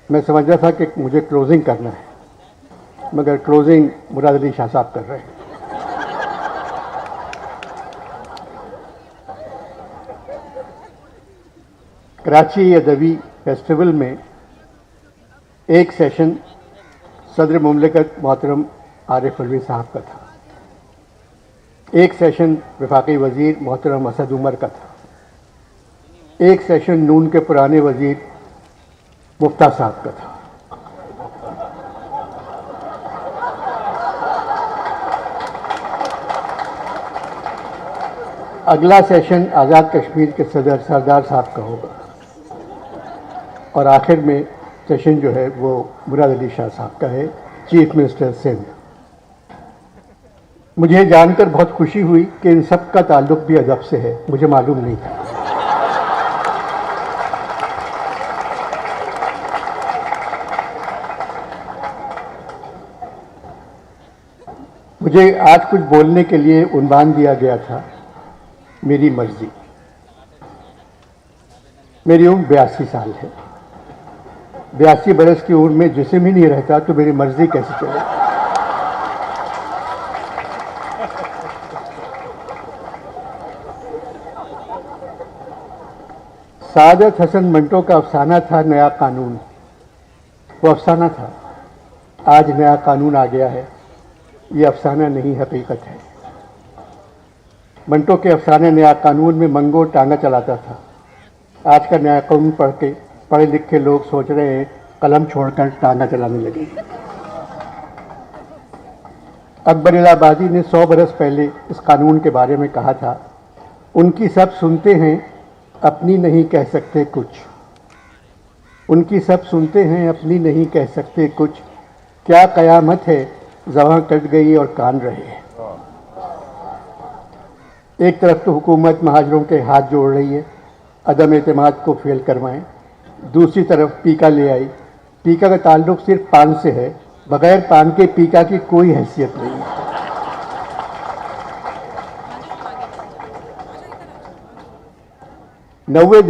मैं समझ रहा था कि मुझे क्लोजिंग करना है, मगर क्लोजिंग मुराद अली शाह साहब कर रहे हैं। कराची अदबी फेस्टिवल में एक सेशन सदर मुमलिकत मोहतरम आरिफ अलवी साहब का था, एक सेशन वफाकी वज़ीर मोहतरम असद उमर का था, एक सेशन नून के पुराने वज़ीर मुफ्ता साहब का था। अगला सेशन आज़ाद कश्मीर के सदर सरदार साहब का होगा और आखिर में सेशन जो है वो मुराद अली शाह साहब का है, चीफ मिनिस्टर सिंध। मुझे जानकर बहुत खुशी हुई कि इन सब का ताल्लुक भी अदब से है, मुझे मालूम नहीं था। मुझे आज कुछ बोलने के लिए उन्वान दिया गया था, मेरी मर्जी। मेरी उम्र 82 साल है। 82 बरस की उम्र में जिस्म ही नहीं रहता तो मेरी मर्जी कैसे चले। सादत हसन मंटो का अफसाना था नया कानून, वो अफसाना था। आज नया कानून आ गया है, ये अफसाना नहीं हकीकत है। मंटो के अफसाने नया कानून में मंगो टांगा चलाता था। आज का नया कानून पढ़ के पढ़े लिखे लोग सोच रहे हैं कलम छोड़कर टांगा चलाने लगे। अकबर इलाहाबादी ने 100 बरस पहले इस कानून के बारे में कहा था, उनकी सब सुनते हैं अपनी नहीं कह सकते कुछ, उनकी सब सुनते हैं अपनी नहीं कह सकते कुछ, क्या कयामत है ज़बां कट गई और कान रहे। एक तरफ तो हुकूमत महाजरों के हाथ जोड़ रही है, अदम एतमाद को फेल करवाएं, दूसरी तरफ पीका ले आई। पीका का ताल्लुक सिर्फ पान से है, बगैर पान के पीका की कोई हैसियत नहीं है। नौवे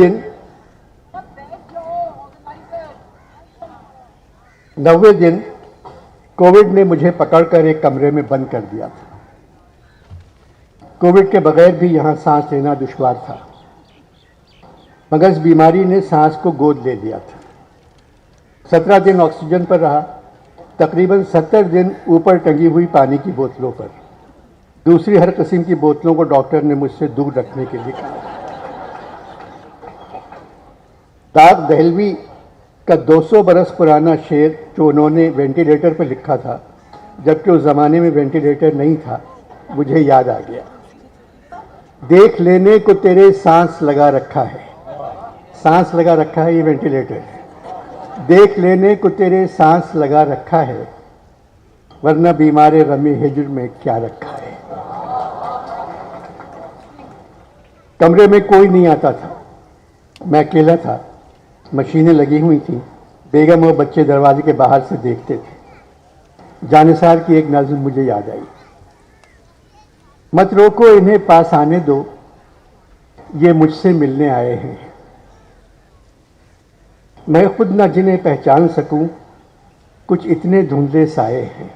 दिन कोविड ने मुझे पकड़कर एक कमरे में बंद कर दिया था। कोविड के बगैर भी यहाँ सांस लेना दुश्वार था, मगर इस बीमारी ने सांस को गोद ले लिया था। 17 दिन ऑक्सीजन पर रहा, तकरीबन 70 दिन ऊपर टंगी हुई पानी की बोतलों पर। दूसरी हर किस्म की बोतलों को डॉक्टर ने मुझसे दूर रखने के लिए कहा। दाग दहलवी का 200 बरस पुराना शेर जो उन्होंने वेंटिलेटर पर लिखा था, जबकि उस ज़माने में वेंटिलेटर नहीं था, मुझे याद आ गया। देख लेने को तेरे सांस लगा रखा है, सांस लगा रखा है, ये वेंटिलेटर है। देख लेने को तेरे सांस लगा रखा है, वरना बीमारे गमे हिज्र में क्या रखा है। कमरे में कोई नहीं आता था, मैं अकेला था। मशीनें लगी हुई थी, बेगम और बच्चे दरवाजे के बाहर से देखते थे। जानिसार की एक नज़्म मुझे याद आई, मत रोको इन्हें पास आने दो, ये मुझसे मिलने आए हैं। मैं खुद न जिन्हें पहचान सकूं, कुछ इतने धुंधले साए हैं।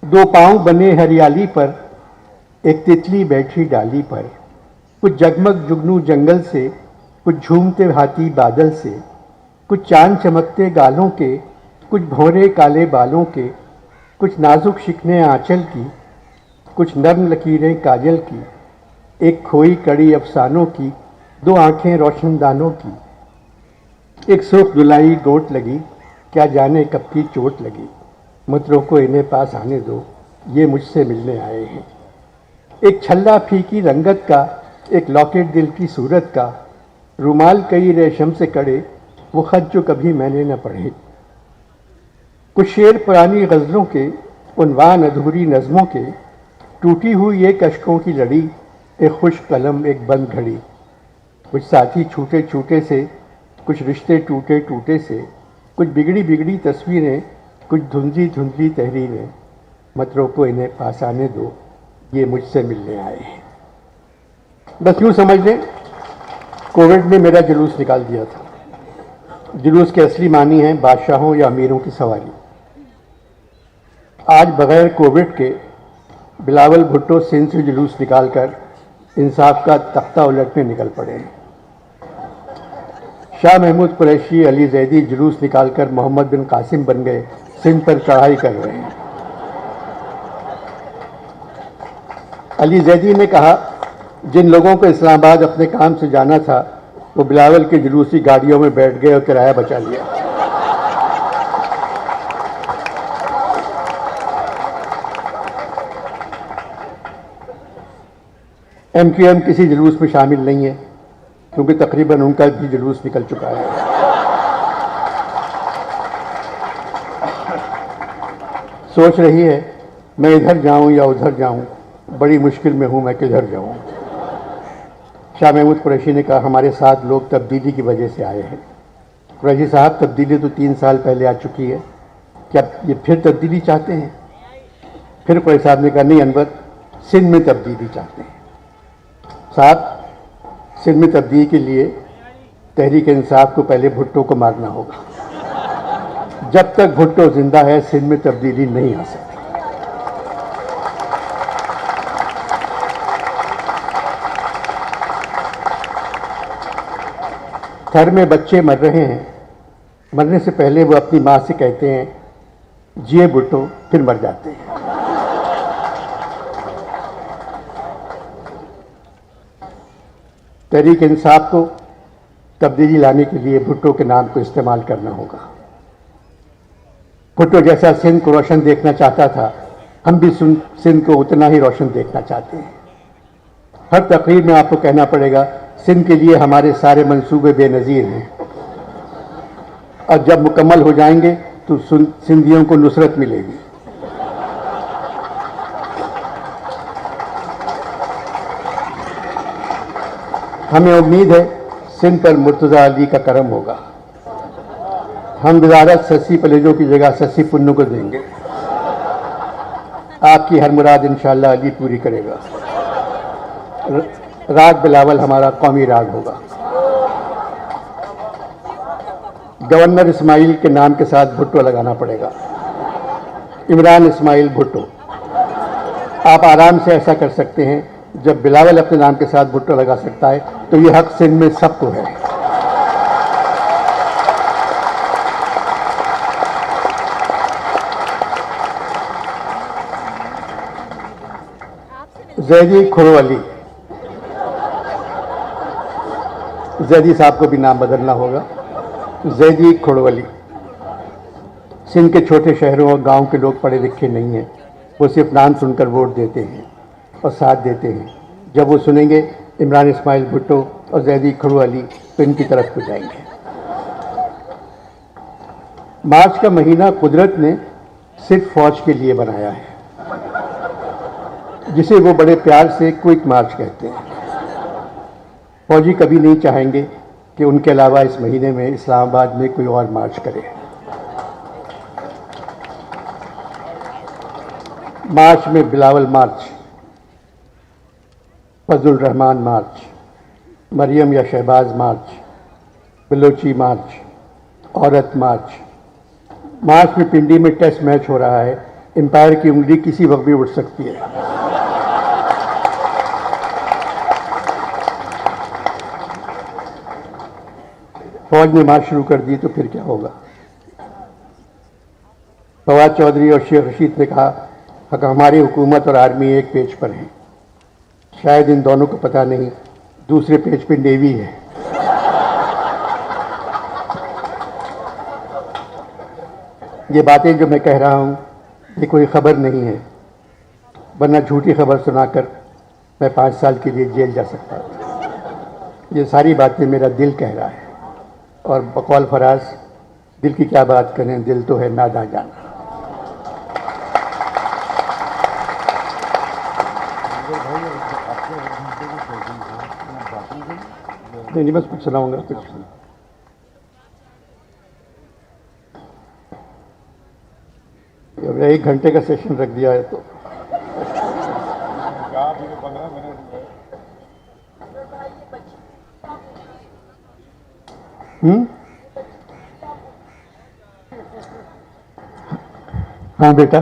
2 पांव बने हरियाली पर, एक तितली बैठी डाली पर, कुछ जगमग जुगनू जंगल से, कुछ झूमते हाथी बादल से, कुछ चांद चमकते गालों के, कुछ भौरे काले बालों के, कुछ नाजुक शिकने आंचल की, कुछ नर्म लकीरें काजल की, एक खोई कड़ी अफसानों की, 2 आंखें रोशनदानों की, एक सुर्ख दुलाई गोट लगी, क्या जाने कब की चोट लगी। मत रोको इन्हें पास आने दो, ये मुझसे मिलने आए हैं। एक छल्ला फीकी रंगत का, एक लॉकेट दिल की सूरत का, रुमाल कई रेशम से कड़े, वो खत जो कभी मैंने न पढ़े। कुछ शेर पुरानी गज़लों के, उन्वान अधूरी नज़मों के, टूटी हुई एक अश्कों की लड़ी, एक खुश कलम एक बंद घड़ी। कुछ साथी छूटे छूटे से, कुछ रिश्ते टूटे टूटे से, कुछ बिगड़ी बिगड़ी तस्वीरें, कुछ धुंधली धुंधली तहरीरें। मत रोको इन्हें पास आने दो, ये मुझसे मिलने आए हैं। बस यूँ समझ लें, कोविड ने मेरा जुलूस निकाल दिया था। जुलूस के असली मानी हैं बादशाहों या अमीरों की सवारी। आज बगैर कोविड के बिलावल भुट्टो सिंध से जुलूस निकालकर इंसाफ का तख्ता उलटने निकल पड़े हैं। शाह महमूद कुरैशी अली जैदी जुलूस निकालकर मोहम्मद बिन कासिम बन गए, सिंध पर चढ़ाई कर रहे हैं। अली जैदी ने कहा, जिन लोगों को इस्लामाबाद अपने काम से जाना था वो बिलावल के जुलूसी गाड़ियों में बैठ गए और किराया बचा लिया। MQM किसी जुलूस में शामिल नहीं है क्योंकि तकरीबन उनका भी जुलूस निकल चुका है। सोच रही है मैं इधर जाऊं या उधर जाऊं, बड़ी मुश्किल में हूं, मैं किधर जाऊं। शाह महमूद कुरैशी ने कहा, हमारे साथ लोग तब्दीली की वजह से आए हैं। कुरैशी साहब, तब्दीली तो 3 साल पहले आ चुकी है, क्या ये फिर तब्दीली चाहते हैं? फिर कुरैशी साहब ने कहा, नहीं अनवर, सिंध में तब्दीली चाहते हैं साहब। सिंध में तब्दीली के लिए तहरीक इंसाफ को पहले भुट्टो को मारना होगा। जब तक भुट्टो जिंदा है सिंध में तब्दीली नहीं आ सकती। घर में बच्चे मर रहे हैं, मरने से पहले वो अपनी माँ से कहते हैं, जिए भुट्टो, फिर मर जाते हैं। तहरीक इंसाफ को तब्दीली लाने के लिए भुट्टो के नाम को इस्तेमाल करना होगा। भुट्टो जैसा सिंध को रोशन देखना चाहता था, हम भी सिंध को उतना ही रोशन देखना चाहते हैं। हर तकरीर में आपको कहना पड़ेगा, सिंध के लिए हमारे सारे मंसूबे बेनज़ीर हैं और जब मुकम्मल हो जाएंगे तो सिंधियों को नुसरत मिलेगी। हमें उम्मीद है सिंध पर मुर्तज़ा अली का करम होगा। हम वज़ारत सस्सी पलेजों की जगह सस्सी पुन्नू को देंगे। आपकी हर मुराद इंशाअल्लाह अली पूरी करेगा। राग बिलावल हमारा कौमी राग होगा। गवर्नर इस्माइल के नाम के साथ भुट्टो लगाना पड़ेगा, इमरान इस्माइल भुट्टो। आप आराम से ऐसा कर सकते हैं। जब बिलावल अपने नाम के साथ भुट्टो लगा सकता है तो ये हक सिंध में सबको है। जैदी खुरवली, जैदी साहब को भी नाम बदलना होगा। जैदी खुरवली। सिंध के छोटे शहरों और गांव के लोग पढ़े लिखे नहीं हैं, वो सिर्फ नाम सुनकर वोट देते हैं और साथ देते हैं। जब वो सुनेंगे इमरान इस्माइल भुट्टो और जैदी खुरवली तो इनकी तरफ हो जाएंगे। मार्च का महीना कुदरत ने सिर्फ फौज के लिए बनाया है, जिसे वो बड़े प्यार से क्विक मार्च कहते हैं। फौजी कभी नहीं चाहेंगे कि उनके अलावा इस महीने में इस्लामाबाद में कोई और मार्च करे। मार्च में बिलावल मार्च, फजल रहमान मार्च, मरियम या शहबाज मार्च, बलोची मार्च, औरत मार्च। मार्च में पिंडी में टेस्ट मैच हो रहा है, एम्पायर की उंगली किसी वक्त भी उठ सकती है। फौज ने मार्च शुरू कर दी तो फिर क्या होगा? फवाद चौधरी और शेख रशीद ने कहा, हमारी हुकूमत और आर्मी एक पेज पर हैं। शायद इन दोनों को पता नहीं, दूसरे पेज पे नेवी है। ये बातें जो मैं कह रहा हूँ ये कोई ख़बर नहीं है, वरना झूठी खबर सुनाकर मैं 5 साल के लिए जेल जा सकता था। ये सारी बातें मेरा दिल कह रहा है, और बकौल फराज दिल की क्या बात करें, दिल तो है नादा जाना। नहीं, बस कुछ सुनाऊंगा कुछ। अब 1 घंटे का सेशन रख दिया है तो हाँ बेटा,